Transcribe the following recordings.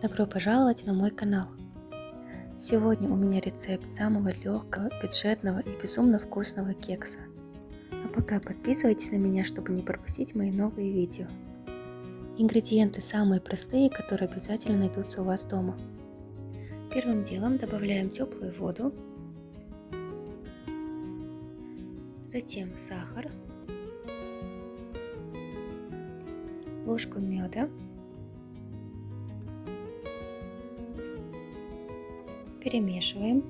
Добро пожаловать на мой канал! Сегодня у меня рецепт самого легкого, бюджетного и безумно вкусного кекса. А пока подписывайтесь на меня, чтобы не пропустить мои новые видео. Ингредиенты самые простые, которые обязательно найдутся у вас дома. Первым делом добавляем теплую воду, затем сахар, ложку меда, перемешиваем.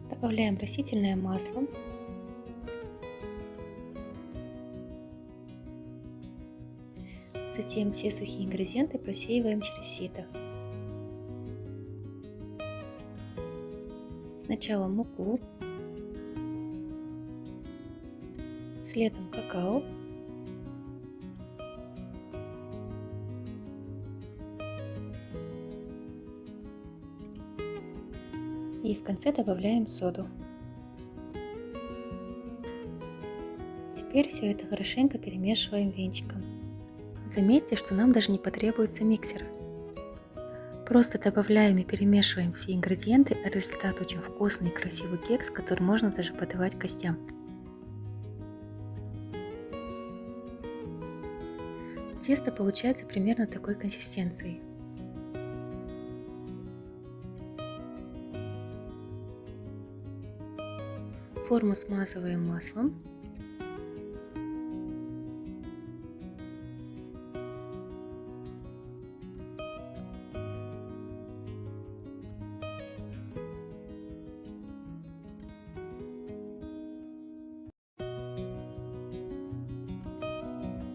Добавляем растительное масло. Затем все сухие ингредиенты просеиваем через сито. Сначала муку, следом какао, и в конце добавляем соду. Теперь все это хорошенько перемешиваем венчиком. Заметьте, что нам даже не потребуется миксер. Просто добавляем и перемешиваем все ингредиенты, а результат очень вкусный и красивый кекс, который можно даже подавать гостям. Тесто получается примерно такой консистенции. Форму смазываем маслом.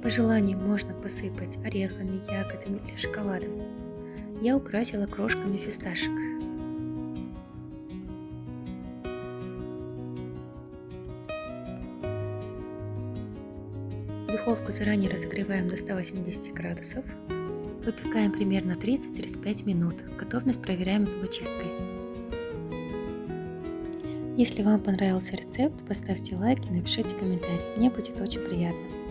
По желанию можно посыпать орехами, ягодами или шоколадом. Я украсила крошками фисташек. Духовку заранее разогреваем до 180 градусов. Выпекаем примерно 30-35 минут. Готовность проверяем зубочисткой. Если вам понравился рецепт, поставьте лайк и напишите комментарий. Мне будет очень приятно.